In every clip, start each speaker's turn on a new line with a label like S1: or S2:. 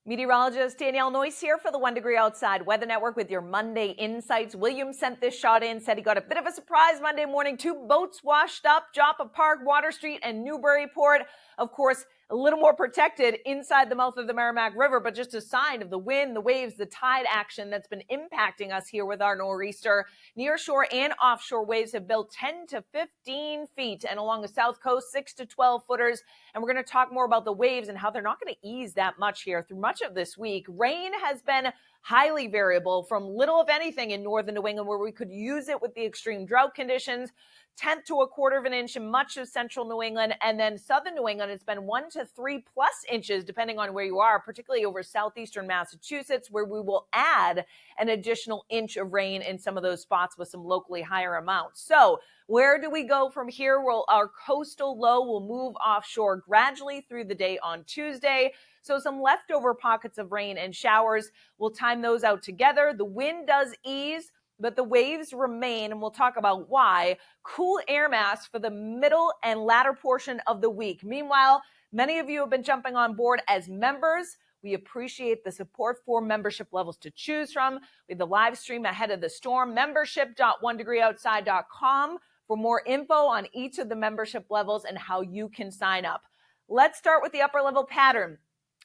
S1: Meteorologist Danielle Noyce here for the 1 Degree Outside Weather Network with your Monday insights. William sent this shot in, said he got a bit of a surprise Monday morning. 2 boats washed up, Joppa Park, Water Street, and Newburyport. Of course, a little more protected inside the mouth of the Merrimack River, but just a sign of the wind, the waves, the tide action that's been impacting us here with our nor'easter. Nearshore and offshore waves have built 10 to 15 feet, and along the south coast, 6 to 12 footers. And we're going to talk more about the waves and how they're not going to ease that much here through much of this week. Rain has been highly variable from little, if anything, in northern New England, where we could use it with the extreme drought conditions, 1/10 to 1/4 of an inch in much of central New England, and then southern New England, it's been 1 to 3+ inches, depending on where you are, particularly over southeastern Massachusetts, where we will add an additional inch of rain in some of those spots with some locally higher amounts. So where do we go from here? Well, our coastal low will move offshore gradually through the day on Tuesday. So some leftover pockets of rain and showers, we'll time those out together. The wind does ease, but the waves remain, and we'll talk about why. Cool air mass for the middle and latter portion of the week. Meanwhile, many of you have been jumping on board as members. We appreciate the support for membership levels to choose from. We have the live stream ahead of the storm, membership.onedegreeoutside.com for more info on each of the membership levels and how you can sign up. Let's start with the upper level pattern.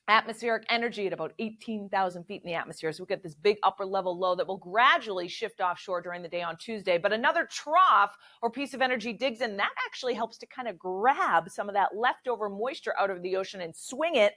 S1: Atmospheric energy at about 18,000 feet in the atmosphere. So we get this big upper level low that will gradually shift offshore during the day on Tuesday. But another trough or piece of energy digs in. That actually helps to kind of grab some of that leftover moisture out of the ocean and swing it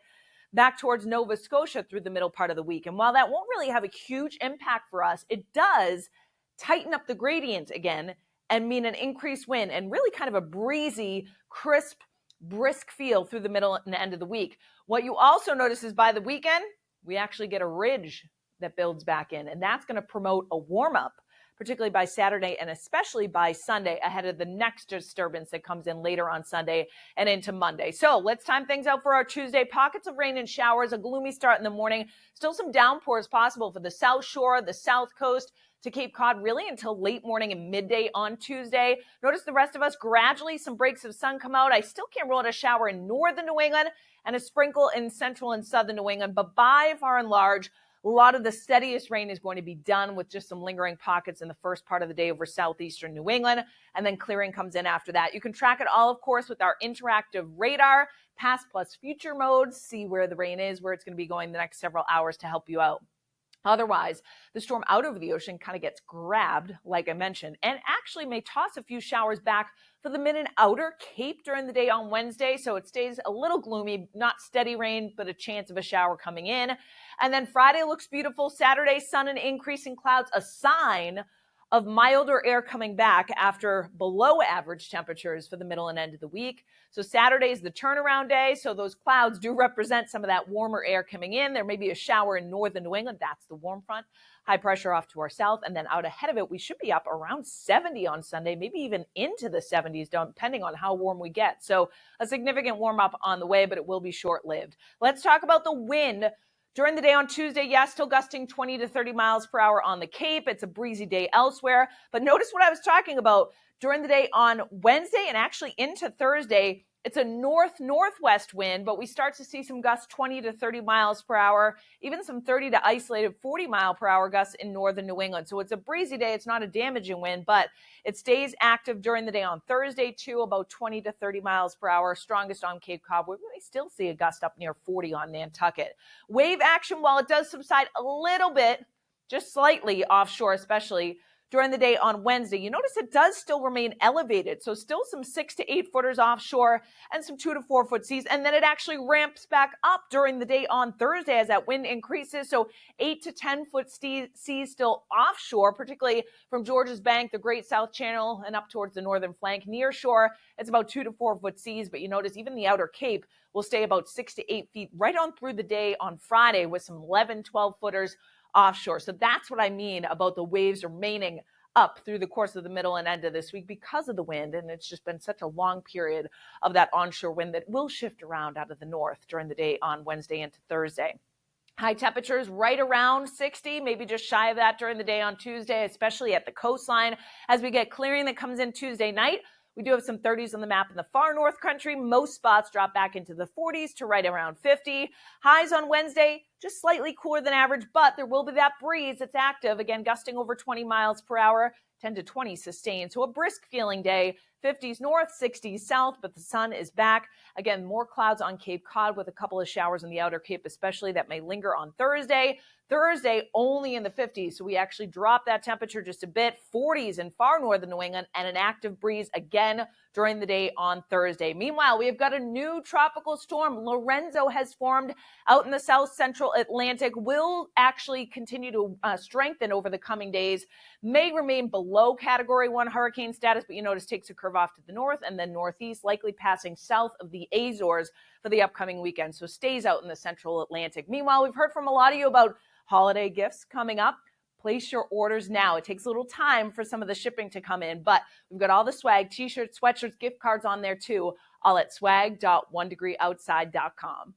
S1: back towards Nova Scotia through the middle part of the week. And while that won't really have a huge impact for us, it does tighten up the gradient again and mean an increased wind and really kind of a breezy, crisp, brisk feel through the middle and end of the week. What you also notice is by the weekend, we actually get a ridge that builds back in, and that's going to promote a warm-up, particularly by Saturday and especially by Sunday ahead of the next disturbance that comes in later on Sunday and into Monday. So let's time things out for our Tuesday. Pockets of rain and showers, a gloomy start in the morning. Still some downpours possible for the South Shore, the South Coast, to Cape Cod really until late morning and midday on Tuesday. Notice the rest of us gradually some breaks of sun come out. I still can't rule out a shower in northern New England and a sprinkle in central and southern New England, but by far and large, a lot of the steadiest rain is going to be done with just some lingering pockets in the first part of the day over southeastern New England, and then clearing comes in after that. You can track it all, of course, with our interactive radar, past plus future modes, see where the rain is, where it's going to be going the next several hours to help you out. Otherwise, the storm out over the ocean kind of gets grabbed, like I mentioned, and actually may toss a few showers back for the mid and outer Cape during the day on Wednesday. So it stays a little gloomy, not steady rain, but a chance of a shower coming in. And then Friday looks beautiful. Saturday, sun and increasing clouds, a sign of milder air coming back after below average temperatures for the middle and end of the week. So Saturday is the turnaround day. So those clouds do represent some of that warmer air coming in. There may be a shower in northern New England. That's the warm front. High pressure off to our south. And then out ahead of it, we should be up around 70 on Sunday, maybe even into the 70s, depending on how warm we get. So a significant warm up on the way, but it will be short lived. Let's talk about the wind. During the day on Tuesday, yes, still gusting 20 to 30 miles per hour on the Cape. It's a breezy day elsewhere. But notice what I was talking about during the day on Wednesday and actually into Thursday. It's a north-northwest wind, but we start to see some gusts 20 to 30 miles per hour, even some 30 to isolated 40 mile per hour gusts in northern New England. So it's a breezy day. It's not a damaging wind, but it stays active during the day on Thursday too, about 20 to 30 miles per hour, strongest on Cape Cod. We may still see a gust up near 40 on Nantucket. Wave action, while it does subside a little bit, just slightly offshore especially, during the day on Wednesday, you notice it does still remain elevated. So still some 6 to 8 footers offshore and some 2 to 4 foot seas. And then it actually ramps back up during the day on Thursday as that wind increases. So 8 to 10 foot seas still offshore, particularly from George's Bank, the Great South Channel, and up towards the northern flank. Near shore, it's about 2 to 4 foot seas. But you notice even the outer Cape will stay about 6 to 8 feet right on through the day on Friday with some 11, 12 footers offshore. So that's what I mean about the waves remaining up through the course of the middle and end of this week because of the wind. And it's just been such a long period of that onshore wind that will shift around out of the north during the day on Wednesday into Thursday. High temperatures right around 60, maybe just shy of that during the day on Tuesday, especially at the coastline. As we get clearing that comes in Tuesday night, We do have some 30s on the map in the far north country. Most spots drop back into the 40s to right around 50. Highs on Wednesday, just slightly cooler than average, but there will be that breeze that's active, again, gusting over 20 miles per hour, 10 to 20 sustained. So a brisk feeling day, 50s north, 60s south, but the sun is back. Again, more clouds on Cape Cod with a couple of showers in the outer Cape, especially that may linger on Thursday. Thursday only in the 50s, so we actually drop that temperature just a bit. 40s in far northern New England and an active breeze again during the day on Thursday. Meanwhile, we have got a new tropical storm. Lorenzo has formed out in the south central Atlantic, will actually continue to strengthen over the coming days, may remain below Category 1 hurricane status, but you notice takes a curve off to the north and then northeast, likely passing south of the Azores for the upcoming weekend, so stays out in the central Atlantic. Meanwhile, we've heard from a lot of you about holiday gifts coming up. Place your orders now. It takes a little time for some of the shipping to come in, but we've got all the swag, t-shirts, sweatshirts, gift cards on there too, all at swag.onedegreeoutside.com.